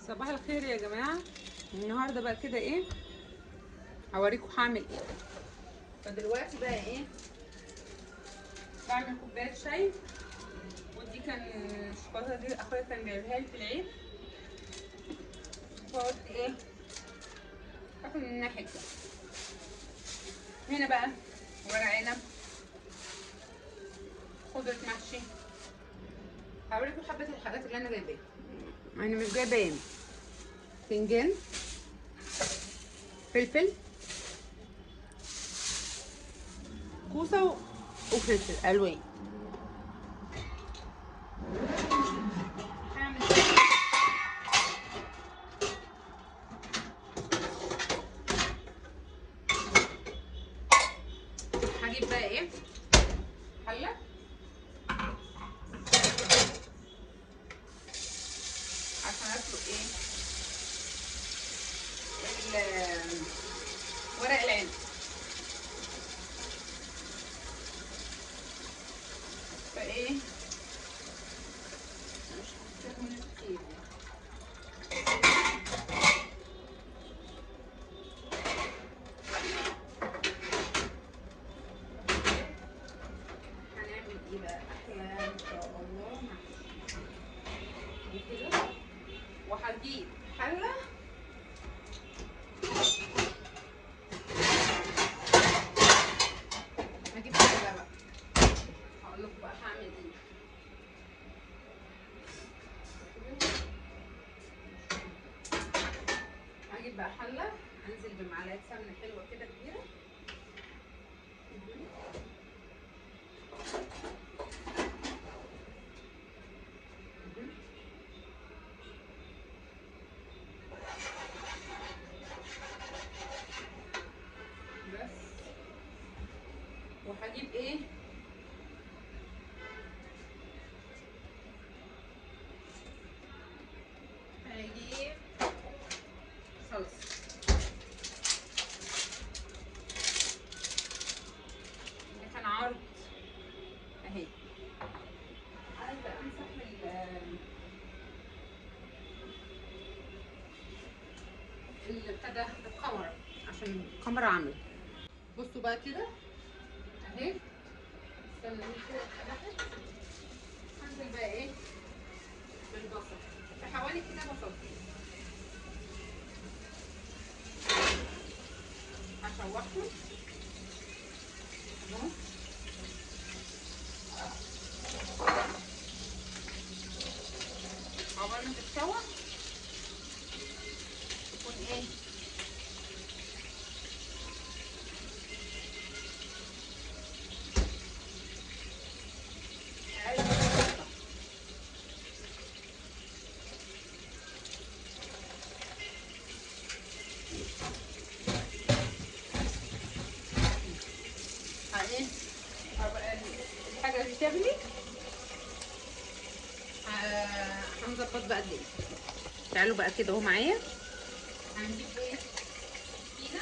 صباح الخير يا جماعه. النهارده بقى كده ايه، هوريكم هعمل ايه. فدلوقتي بقى ايه، بعمل كوبايه شاي. ودي كان الشوكولاته دي اخويا كان جايبها لي في العيد، فقلت ايه اكل منها حته. هنا بقى ورق عنب، خضره محشي. هوريكم حبه الحاجات اللي انا جايباها. انا مش جايبه ياما، باذنجان، فلفل، كوسه وفلفل الوان. هعمل هجيب بقى ايه، حله عشان اسلق ايه ورق العنب. فايه مش هحتاج منه كتير. هنعمل ايه بقى احلى ان شاء الله محشي وكده. وهجيب حله، هجيب حله بقى هقول لكم بقى هعمل ايه. هجيب بقى حله، انزل بمعلقه سمنه حلوه كده كبيره. بس وهجيب ايه، هجيب صلصه. ده كان عرض اهي. عايزه امسح ابتدى الكاميرا عشان الكاميرا عامله. بصوا بقى كده اهي. استنى كده اتفتحت. هنزل بقى ايه بالبصل، حوالي كده بصلتين هشوحهم اهو. عقبال ما تتشوح تكون ايه ايه الحاجه دي تغلي. هنظبط بقى الدنيا. تعالوا بقى كده اهو معايا. هنجيب ايه سكينه،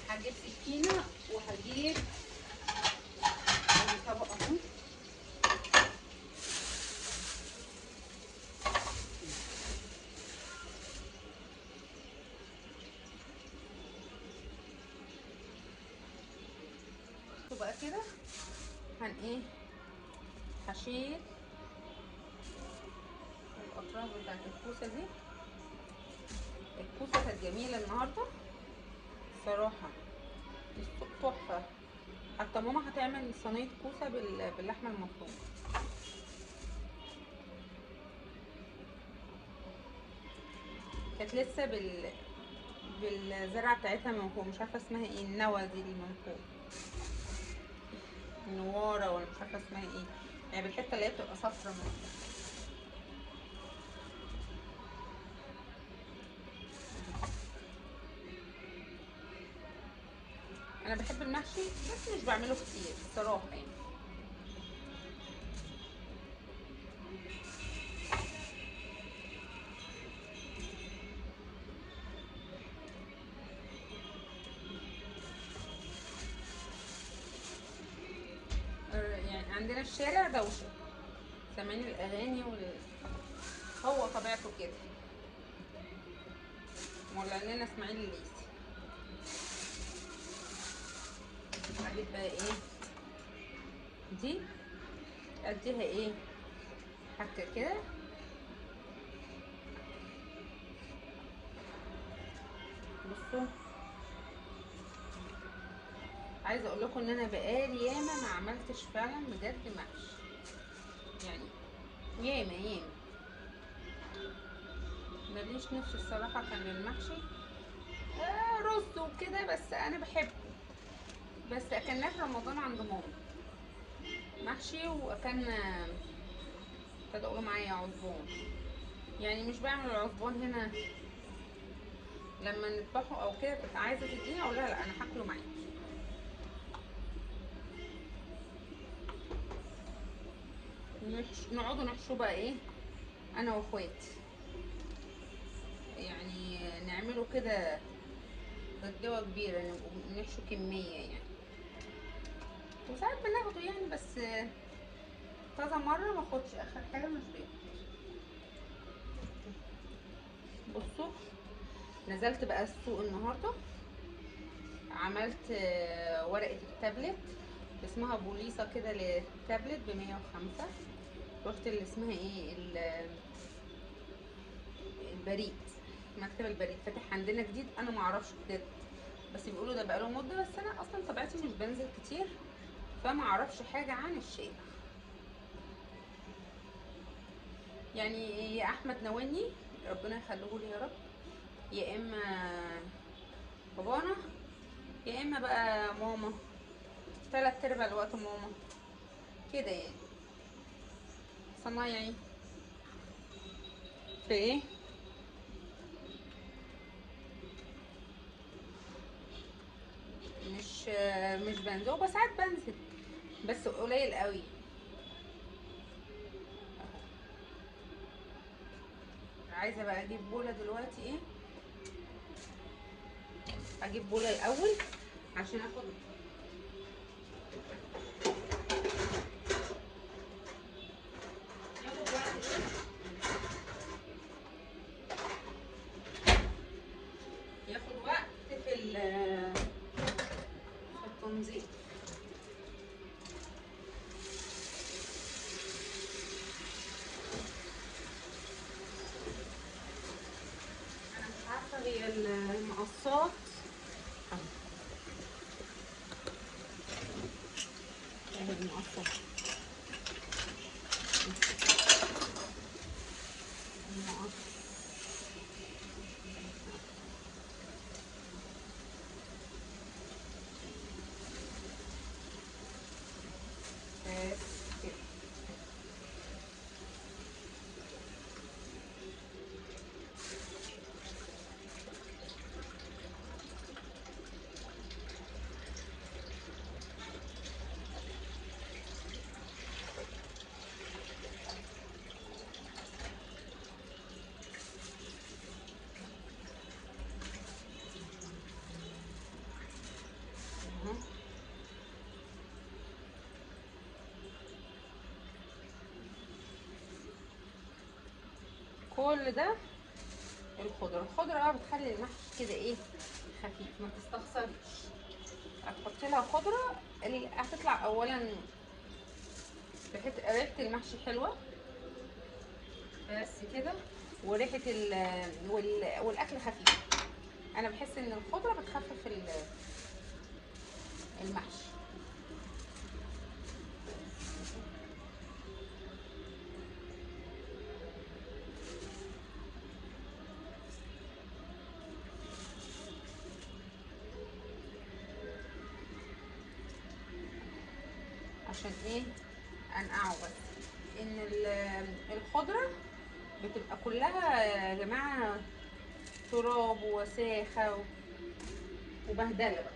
هجيب سكينه وهجيب طبق اهو. بقى كده ايه هشيل الاطراف بتاعت الكوسه دي. الكوسه كانت جميله النهارده الصراحه، السوق تحفه. حتى ماما هتعمل صينيه كوسه باللحمه المفرومه. كانت لسه بالزرعه بتاعتها من فوق، مش عارفه اسمها ايه، النوى دي اللي من فوق، النواره ولا مش عارفه اسمها ايه، يعني بالحته اللي هي بتبقى صفرا من فوق. انا بحب المحشي بس مش بعمله كتير الصراحه يعني. عندنا الشارع دوشه، سامعين الاغاني هو طبيعته كده. مولع لنا اسماعيل الليثي. هجيب بقى ايه دي، اديها ايه حكه كده. بصوا، عايزه اقول لكم ان انا بقالي ياما ما عملتش فعلا بجد محشي، يعني ياما ماليش نفس الصراحه كان للمحشي. رز وكده، بس انا بحبه. بس اكلناه في رمضان عند ماما محشي، واكلنا كده اقولوا معايا عزبون. يعني مش بعمل العزبون هنا لما نذبحه او كده تبقى عايزه تديني اقول لها لا انا هاكله معاكي. نقعدوا نحشوا بقى ايه انا واخواتي، يعني نعمله كده غدوه كبيره، نبقوا نحشوا كميه يعني. وساعات بناخده يعني، بس كذا مره ما اخدش، اخر حاجه مش باخد. بصوا، نزلت بقى السوق النهارده، عملت ورقه التابلت اسمها بوليصه كده للتابلت ب105. رحت اللي اسمها ايه البريد، مكتب البريد فاتح عندنا جديد، انا معرفش بجد، بس بيقولوا ده بقاله مده. بس انا اصلا طبيعتي مش بنزل كتير، فما اعرفش حاجه عن الشارع. يعني يا احمد نواني ربنا يخليه لي يا رب، يا اما بابانا، يا اما بقى ماما، 3/4 الوقت ماما كده يعني. صنايعي في ايه، مش بنزل، وساعات بنزل بس قليل قوي. عايزه بقى اجيب بوله دلوقتي ايه، اجيب بوله الاول عشان اخد ياخد وقت في التنظيف. انا مش عارفه هي المقصات اهي المقصات كده. اهو. كل ده الخضره بقى بتخلي المحشي كده ايه خفيف، ما تستخسريش. هتحطي لها خضره اللي هتطلع اولا ريحه المحشي حلوه بس كده، وريحه والاكل خفيف. انا بحس ان الخضره بتخفف المحشي. عشان ايه انقعه بس، ان الخضره بتبقى كلها يا جماعه تراب ووساخه وبهدله بقى.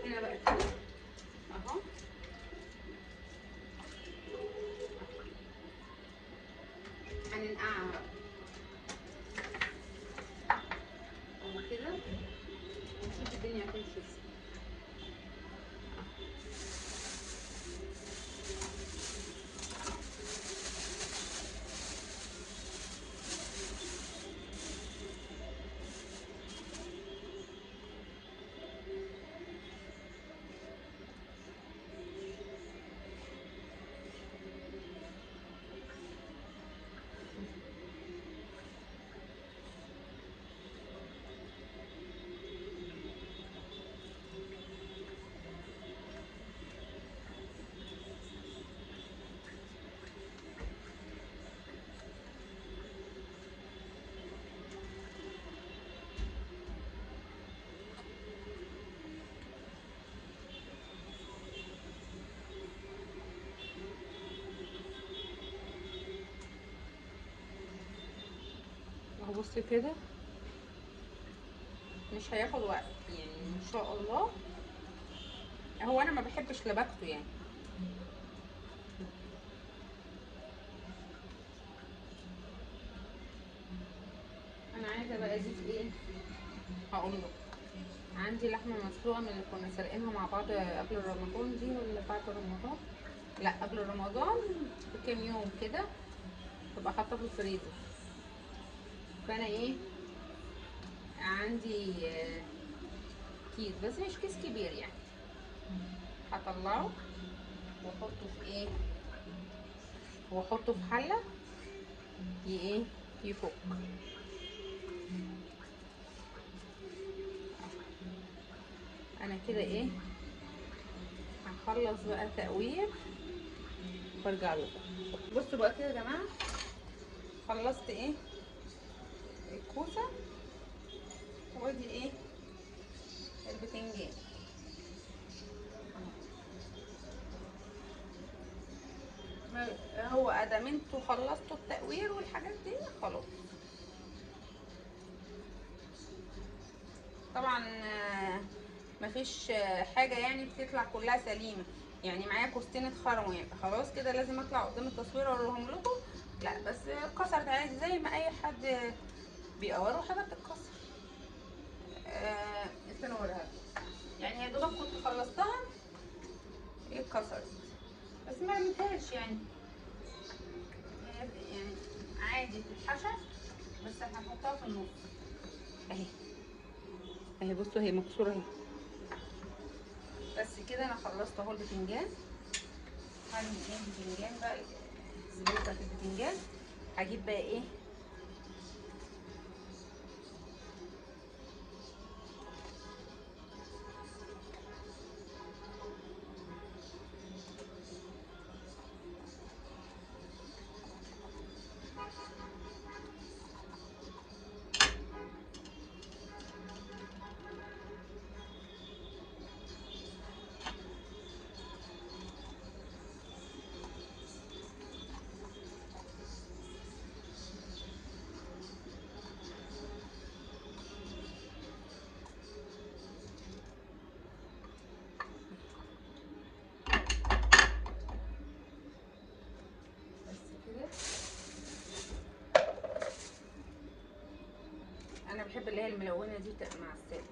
هنا بقى كده اهو، هننقعها بقى اهو كده، ونشوف الدنيا هتمشي ازاي. بصي كده مش هياخد وقت يعني ان شاء الله. هو انا ما بحبش لبكته يعني. انا عايزه بقى اضيف ايه، هقول له عندي لحمه مسلوقه من اللي كنا سالقينها مع بعض قبل رمضان دي ولا بعد رمضان، لا قبل رمضان بكام يوم كده، تبقى حاطه في الفريزر. فانا ايه عندي كيس بس مش كيس كبير يعني، هطلعه واحطه في ايه، واحطه في حله ايه يفك. انا كده ايه هخلص بقى تقوير وارجع لكم. بصوا بقى كده يا جماعه، خلصت ايه الكوسه وادي ايه البتنجان. هو ادام انتوا خلصتوا التقوير والحاجات دي خلاص. طبعا مفيش حاجه يعني بتطلع كلها سليمه، يعني معايا كوستين اتخرموا يعني خلاص كده لازم اطلع قدام التصوير اوريهم لكم، لا بس اتكسرت عادي زي ما اي حد بيقور وحاجه بتتكسر. استنوا اوريها لكم. يعني يا دوبك كنت خلصتها ايه اتكسرت، بس ما رميتهاش يعني، يعني عادي بتتحشى، بس هنحطها في النص اهي. اهي بصوا هي مكسوره اهي. بس كده انا خلصت اهو البتنجان. هرمي ايه البتنجان بقى، الزبده بتاعت البتنجان. هجيب بقى ايه بس كده. انا بحب اللي هي الملونه دي تبقى مع السلق.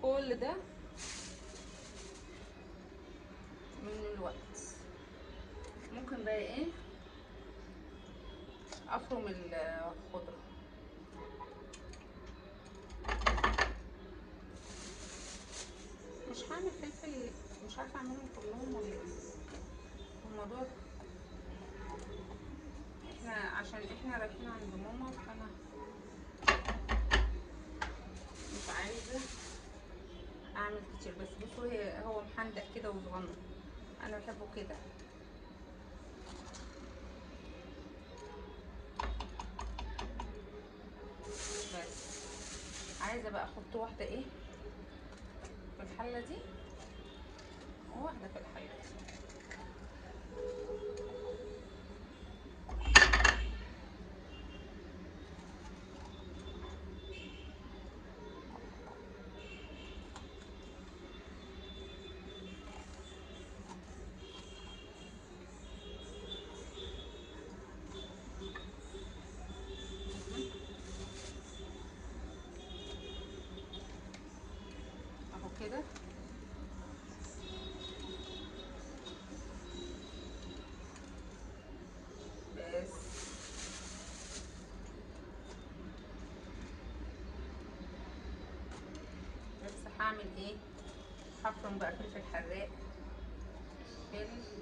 كل ده من الوقت. ممكن بقى ايه افرم الخضره. مش هعمل فلفل، مش عارفه اعملهم كلهم ولا ايه الموضوع. احنا عشان احنا رايحين عند ماما فانا مش عايزه اعمل كتير. بس بصوا هو محندق كده وصغنن، انا بحبه كده. بس عايزه بقى احط واحده ايه في الحله دي وواحده في الحله دي. اهو كده. بس بس هعمل ايه، هفرم بقى فلفل حراق، فلفل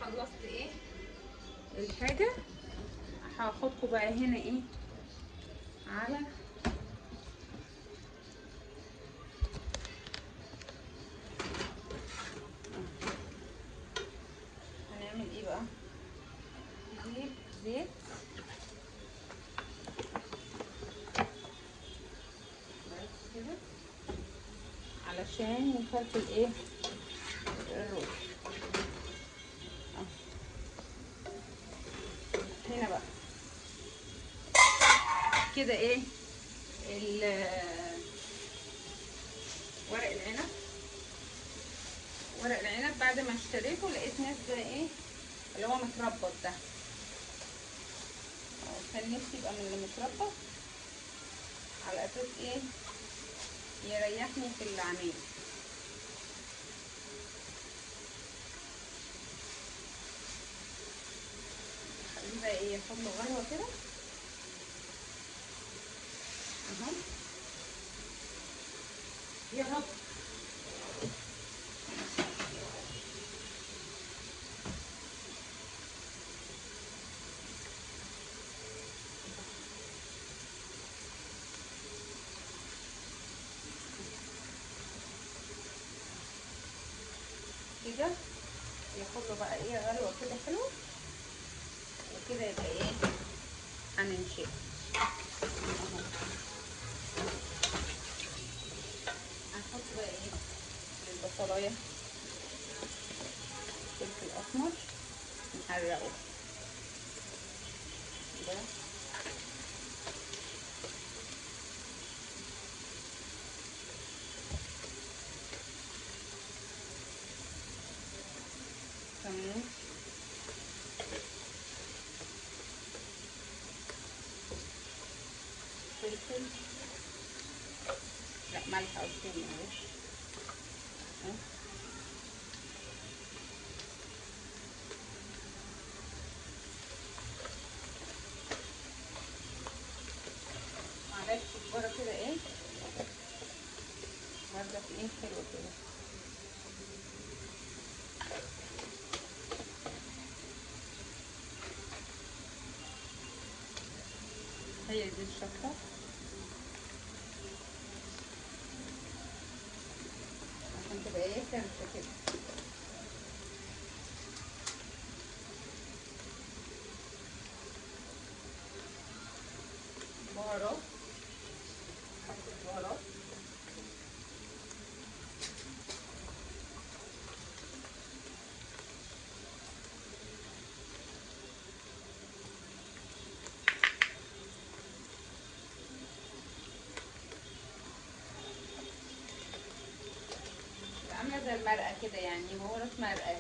خلصت ايه الحاجه. هاخدكم بقى هنا ايه على هنعمل ايه بقى. نجيب زيت بس كده علشان نفلفل ايه الرز. هنا بقى كده ايه ورق العنب. ورق العنب بعد ما اشتريته لقيت ناس بقى ايه اللي هو متربط ده. كان نفسي يبقى من اللي متربط على اساس ايه يريحني في العميل. خليه بقى ايه ياخد له غلوه كده اهو يا رب. كده ياخد له بقى ايه غلوه كده حلو وكده يبقى ايه هننشئ اهو. هنحط بقى ايه البصلايه فلفل اسمر نحرقه ده كمون فلفل لا ملح او ثوم معلش معلش كزبره كده ايه برضك ايه حلو كده. هي دي الشطه عشان تبقى ايه كرشه كده. بهارات بهارات عامله زي المرقه كده يعني بهارات مرقه.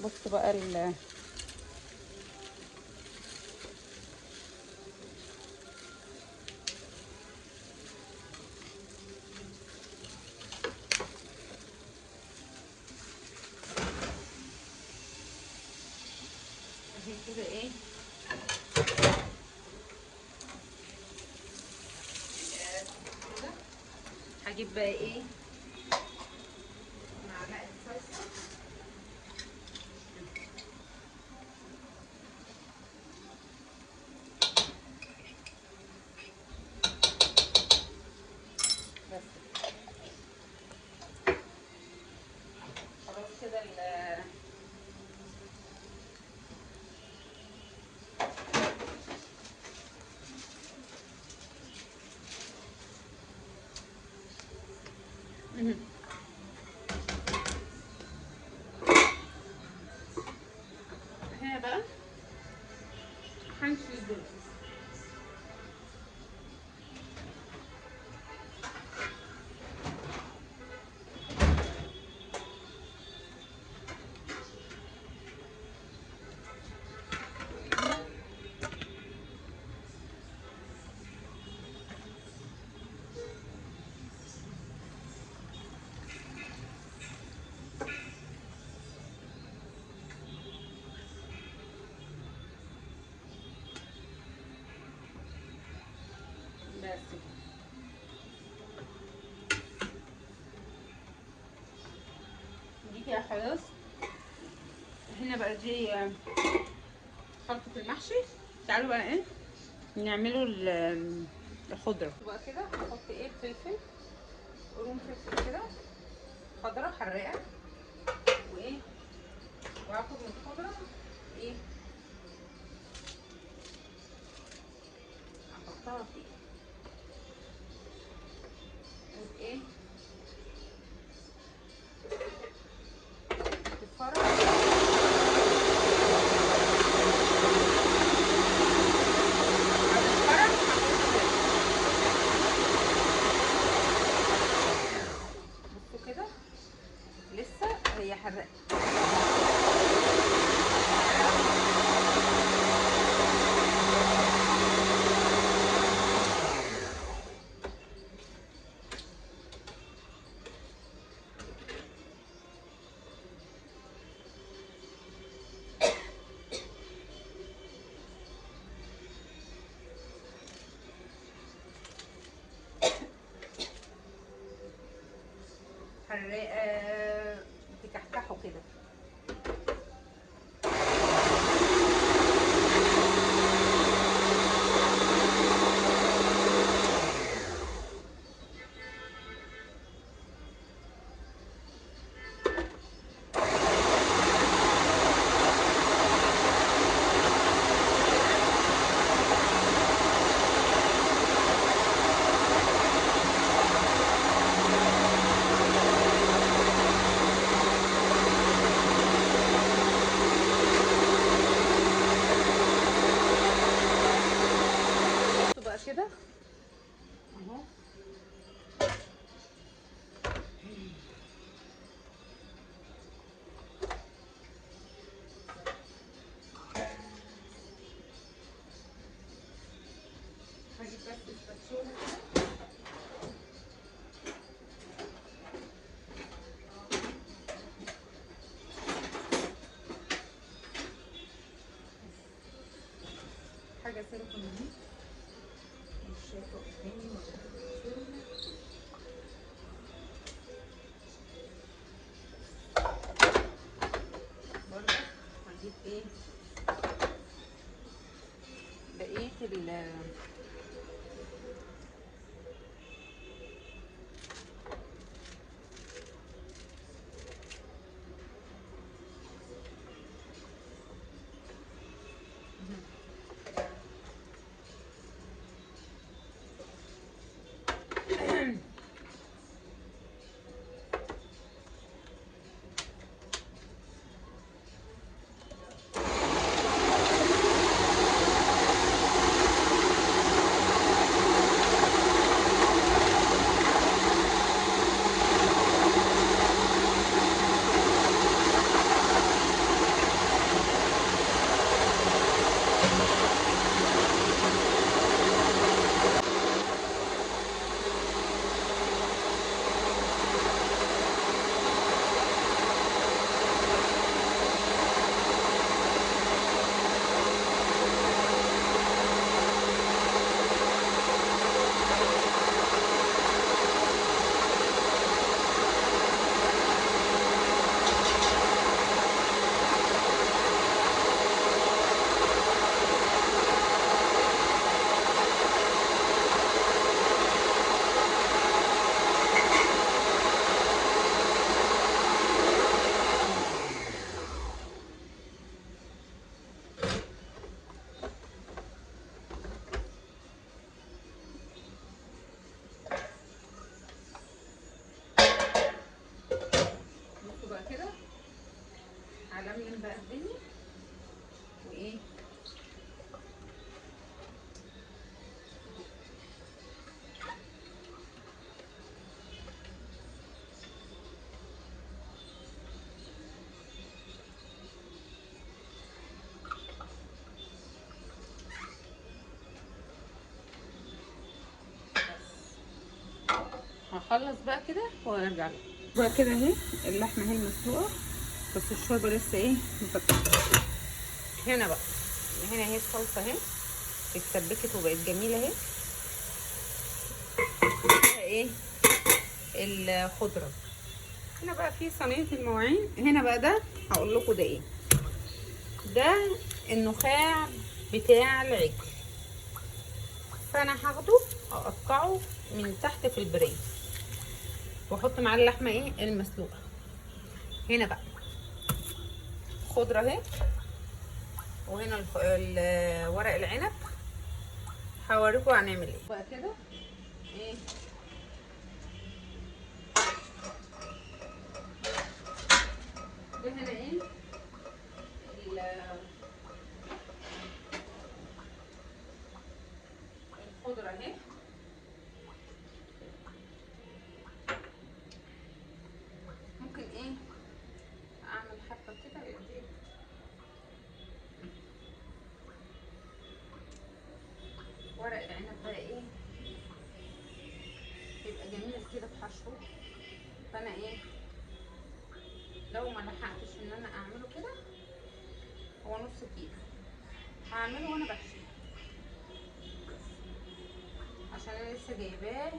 بص بقى كده ايه كده. هجيب بقى ايه معلقه صلصه بس خلاص كده هنا بقى هنشوي البيض. كده خلاص. هنا بقى دي خلطة المحشي. تعالوا بقى ايه نعمله الخضرة بقى كده. هحط ايه فلفل، قرون فلفل كده خضرة حراقة، وايه وهاخد من الخضرة ايه احطها فيه وايه تتفرج. بصوا كده لسه هي حراقة. حراقة تكحكحوا كده. بقى كده اهو. هجيب بس السباتشوله كده. حاجه سيليكون دي مش شايفه قدامي ولا السباتشوله. برضه هجيب ايه بقيه بصوا بقى كده. هلملم بقى الدنيا وايه هخلص بقى كده وارجع لكم. بقى كده اهي اللحمه اهي مسلوقه، بس الشوربه لسه ايه مفتحه. هنا بقى هنا اهي الصلصه اهي اتسبكت وبقت جميله اهي. ايه الخضره هنا بقى في صينيه المواعين. هنا بقى ده هقول لكم ده ايه. ده النخاع بتاع العجل، فانا هاخده اقطعه من تحت في البريد واحط معاه اللحمه ايه المسلوقه. هنا بقى خضره اهي، وهنا ورق العنب. هوريكم هنعمل ايه بقى كده. ايه ده هنا ايه الخضره اهي. ممكن ايه اعمل حبه كده بايدي. ورق العنب بقى ايه بيبقى جميل كده بحشوه، فانا ايه لو ما لحقتش ان انا اعمله كده، هو نص كيلو هعمله وانا بحشي، عشان انا لسه جايباه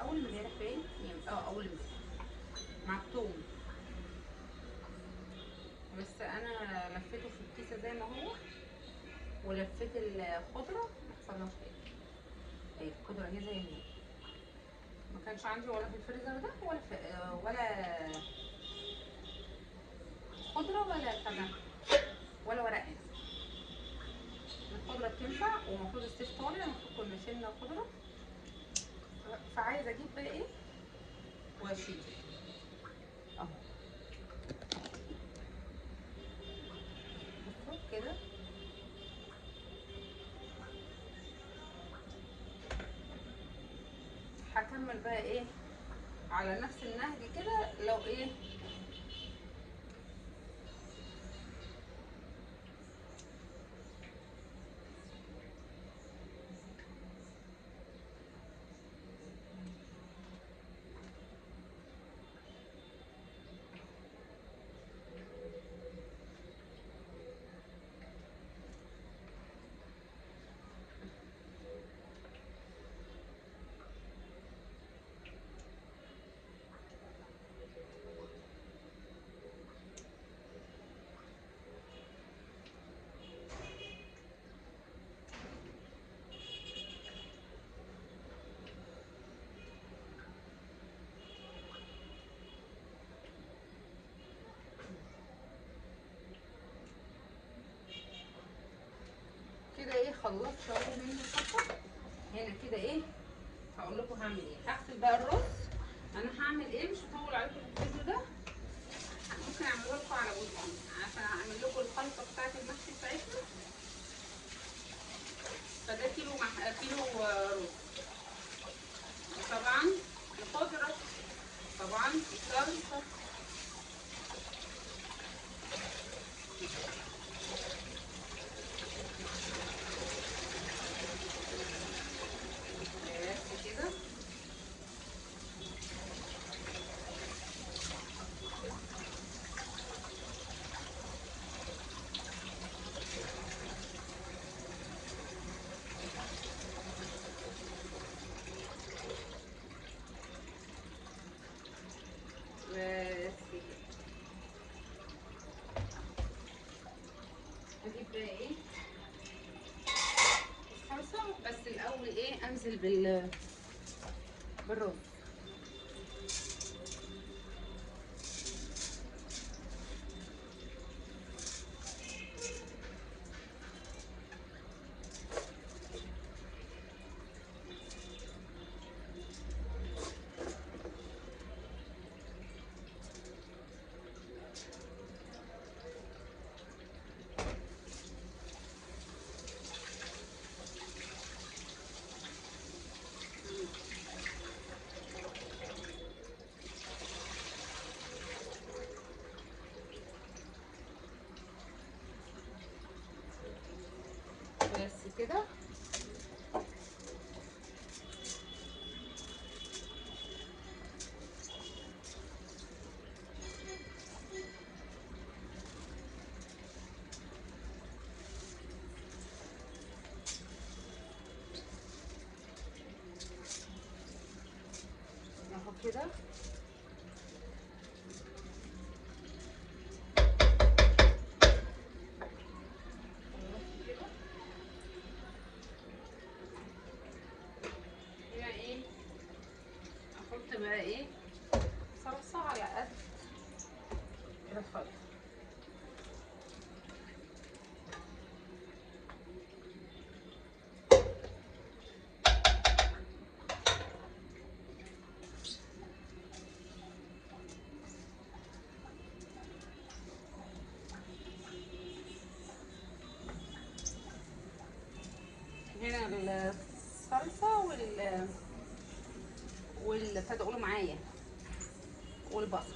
اول امبارح باين يعني اول امبارح مع الثوم. بس انا لفيته في الكيسه زي ما هو، ولفيت الخضره ما حصلهاش حاجه. اهي الخضره اهي زي ما هي، ما كانش عندي ولا في الفريزر ده ولا خضره ولا كذا ولا ورق عنب. الخضره بتنفع، ومفروض السيف طالع، المفروض كنا شلنا خضره. فعايزه اجيب بقى ايه واشيل اهو. بصوا كده هكمل بقى ايه على نفس النهج كده. لو ايه كده ايه خلصت اهو من الخطه. هنا كده ايه هقول لكم هعمل ايه. هغسل بقى الرز. انا هعمل ايه، مش هطول عليكم في الفيديو ده، ممكن اعمله لكم على جزئين عشان اعمل لكم الخلطه بتاعت المحشي بتاعتنا. فده كيلو رز، وطبعا الخضره، طبعا الصلصه، بس كده. بس كده اجيب بقى ايه الصلصه. بس الاول ايه انزل بالرز. بس كده اهو كده. ابتدى قولوا معايا، والبصل.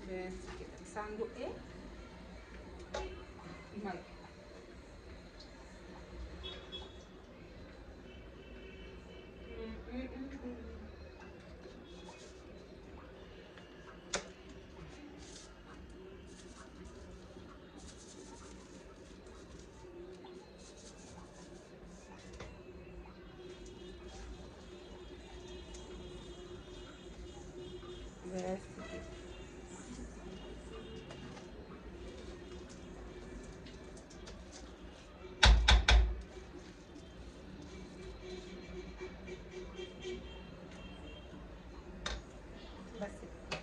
بس كده. بس هندوق ايه؟ الملح. بس كده. بس كده.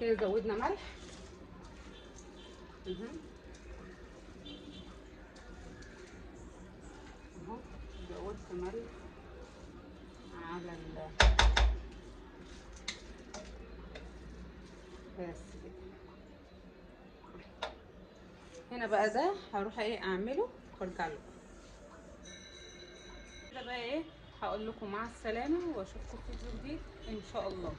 كده زودنا ملح. اهو زودت ملح على بس كده. هنا بقى ده هروح ايه اعمله وارجع لكم. كده بقى ايه، هقول لكم مع السلامه واشوفكم في فيديو جديد ان شاء الله.